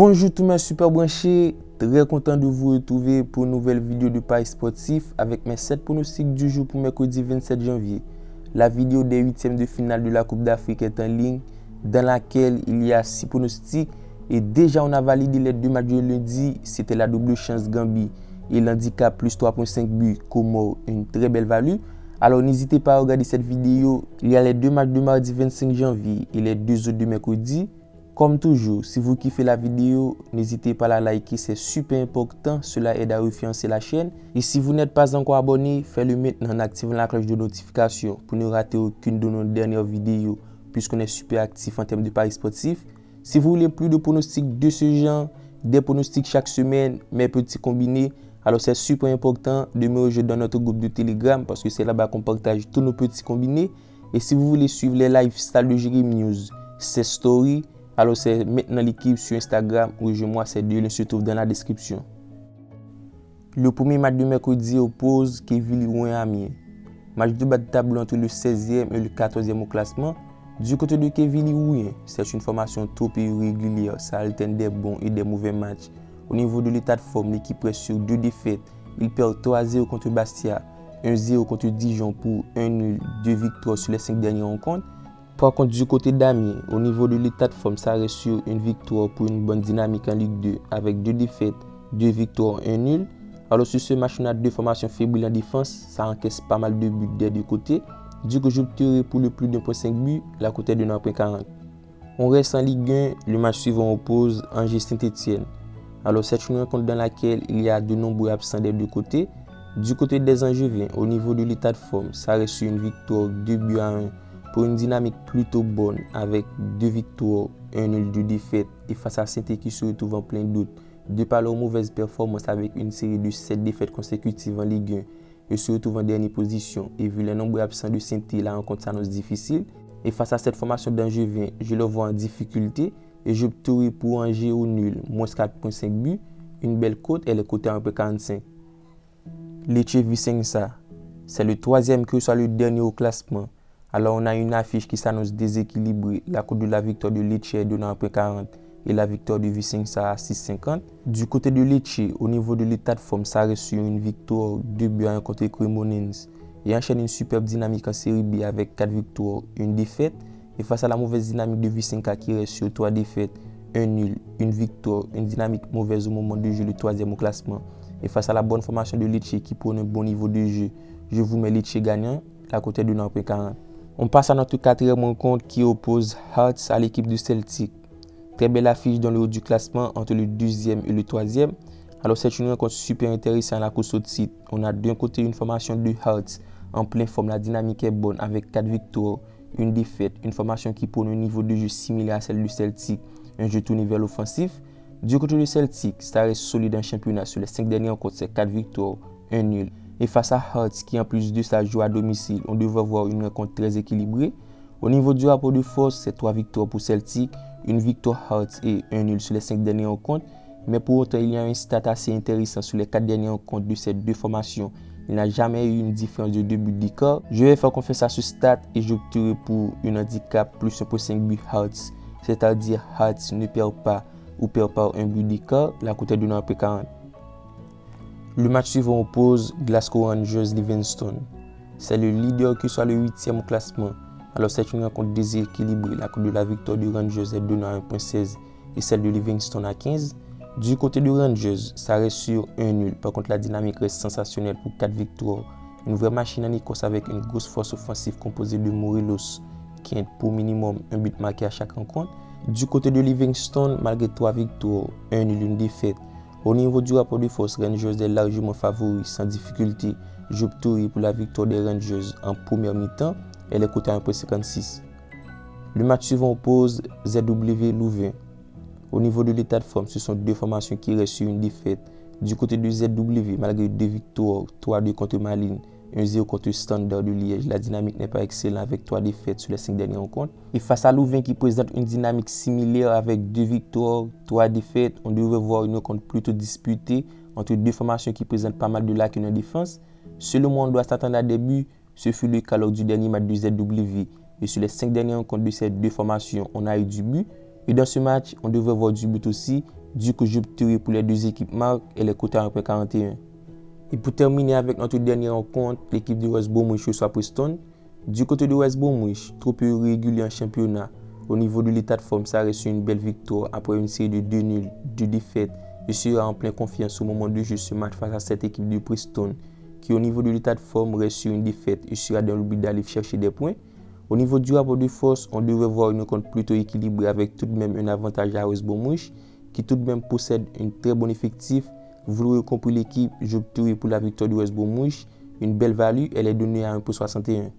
Bonjour tout le monde super branché, très content de vous retrouver pour une nouvelle vidéo de Paris Sportif avec mes 7 pronostics du jour pour mercredi 27 janvier. La vidéo des 8e de finale de la Coupe d'Afrique est en ligne dans laquelle il y a 6 pronostics et déjà on a validé les deux matchs de lundi, c'était la double chance Gambie et l'handicap plus 3.5 buts Comores, une très belle value. Alors n'hésitez pas à regarder cette vidéo, il y a les deux matchs de mardi 25 janvier et les deux autres de mercredi. Comme toujours, si vous kiffez la vidéo, n'hésitez pas à la liker, c'est super important, cela aide à référencer la chaîne. Et si vous n'êtes pas encore abonné, faites-le maintenant en activant la cloche de notification pour ne rater aucune de nos dernières vidéos, puisqu'on est super actif en termes de paris sportifs. Si vous voulez plus de pronostics de ce genre, des pronostics chaque semaine, mais petits combinés, alors c'est super important de me rejoindre dans notre groupe de Telegram parce que c'est là-bas qu'on partage tous nos petits combinés. Et si vous voulez suivre les lifestyles de Jérémy News, ses stories, alors c'est maintenant l'équipe sur Instagram, rejoins-moi, ces deux liens se trouvent dans la description. Le premier match de mercredi oppose Quevilly-Rouen à Amiens. Match de bas de tableau entre le 16e et le 14e au classement. Du côté de Quevilly-Rouen, c'est une formation trop irrégulière, ça alterne des bons et des mauvais matchs. Au niveau de l'état de forme, l'équipe reste sur 2 défaites. Il perd 3-0 contre Bastia, 1-0 contre Dijon pour 1 nul, 2 victoires sur les 5 dernières rencontres. Par contre, du côté d'Amiens, au niveau de l'état de forme, ça reste sur une victoire pour une bonne dynamique en Ligue 2 avec 2 défaites, 2 victoires, 1 nul. Alors sur ce match, on a 2 formations fébriles en défense, ça encaisse pas mal de buts des deux côtés. Du coup, j'opterai pour le plus de 1.5 buts, la côté de 9.40. On reste en Ligue 1, le match suivant oppose Angers-Saint-Etienne. Alors c'est une rencontre dans laquelle il y a de nombreux absents des deux côtés. Du côté des Angevins, au niveau de l'état de forme, ça reste sur une victoire 2-1. Pour une dynamique plutôt bonne avec 2 victoires, 1 nul, 2 défaites et face à Saint-Étienne qui se retrouve en plein doute de par leur mauvaise performance avec une série de 7 défaites consécutives en Ligue 1 et se retrouve en dernière position et vu le nombre absent de Saint-Étienne, la rencontre s'annonce difficile et face à cette formation d'Angevin, je le vois en difficulté et j'opterai pour Angers au nul, moins 4.5 buts, une belle cote, elle est cotée à 1.45. Lecce-Vicenza, c'est le troisième que soit le dernier au classement. Alors on a une affiche qui s'annonce déséquilibrée. La cote de la victoire de Lecce est donnée à 1.40 et la victoire de Vicenza à 6.50. Du côté de Lecce, au niveau de l'état de forme, ça reste sur une victoire 2-1 contre Cremonense et enchaîne une superbe dynamique en série B avec 4 victoires, 1 défaite. Et face à la mauvaise dynamique de Vicenza qui reste sur 3 défaites, 1 nul, 1 victoire, une dynamique mauvaise au moment de jeu, le 3e au classement. Et face à la bonne formation de Lecce qui prône un bon niveau de jeu, je vous mets Lecce gagnant, la cote est donnée à 1.40. On passe à notre 4e rencontre qui oppose Hearts à l'équipe de Celtic. Très belle affiche dans le haut du classement entre le 2e et le 3e. Alors c'est une rencontre super intéressante à la course au titre. On a d'un côté une formation de Hearts en pleine forme, la dynamique est bonne avec 4 victoires, 1 défaite, une formation qui prône un niveau de jeu similaire à celle du Celtic, un jeu tourné vers l'offensif. Du côté du Celtic, ça reste solide en championnat. Sur les 5 dernières rencontres, c'est 4 victoires, 1 nul. Et face à Hearts, qui en plus de ça joue à domicile, on devrait voir une rencontre très équilibrée. Au niveau du rapport de force, c'est 3 victoires pour Celtic, une victoire Hearts et 1 nul sur les 5 dernières rencontres. Mais pour autant, il y a un stat assez intéressant sur les 4 dernières rencontres de ces deux formations. Il n'y a jamais eu une différence de 2 buts d'écart. Je vais faire confiance à ce stat et j'opterai pour une handicap plus 1.5 buts Hearts. C'est-à-dire Hearts ne perd pas ou perd par un but d'écart, la cote est de 9.40. Le match suivant oppose Glasgow Rangers-Livingston. C'est le leader qui soit le 8e au classement. Alors c'est une rencontre déséquilibrée. La cote de la victoire du Rangers est donnée à 1.16 et celle de Livingston à 15. Du côté du Rangers, ça reste sur 1 nul. Par contre, la dynamique reste sensationnelle pour 4 victoires. Une vraie machine en Écosse avec une grosse force offensive composée de Morelos qui est pour minimum un but marqué à chaque rencontre. Du côté de Livingston, malgré 3 victoires, 1 nul, 1 défaite, au niveau du rapport de force, Rangers est largement favori sans difficulté. J'opterai pour la victoire des Rangers en première mi-temps. Elle est cotée à 1.56. Le match suivant oppose ZW Louvain. Au niveau de l'état de forme, ce sont deux formations qui restent sur une défaite. Du côté de ZW, malgré 2 victoires, 3-2 contre Malines, 1-0 contre Standard de Liège, la dynamique n'est pas excellente avec 3 défaites sur les 5 dernières rencontres. Et face à Louvain qui présente une dynamique similaire avec 2 victoires, 3 défaites, on devrait voir une rencontre plutôt disputée entre deux formations qui présentent pas mal de lacunes en défense. Selon moi, on doit s'attendre à des buts. Ce fut le cas lors du dernier match de ZW. Et sur les 5 dernières rencontres de ces deux formations, on a eu du but. Et dans ce match, on devrait voir du but aussi, Du coup, j'opterai pour les deux équipes marques et les cotés à 1,41. Et pour terminer avec notre dernière rencontre, l'équipe de West Bromwich reçoit Preston. Du côté de West Bromwich, trop peu régulier en championnat. Au niveau de l'état de forme, ça reste une belle victoire après une série de 2 nuls, 2 défaites. Je serai en pleine confiance au moment de jeu ce match face à cette équipe de Preston qui au niveau de l'état de forme reste sur une défaite et sera dans le but d'aller chercher des points. Au niveau du rapport de force, on devrait voir une rencontre plutôt équilibrée avec tout de même un avantage à West Bromwich qui tout de même possède un très bon effectif. Vous l'aurez compris l'équipe, j'opterai pour la victoire de West Bromwich. Une belle value, elle est donnée à 1,61.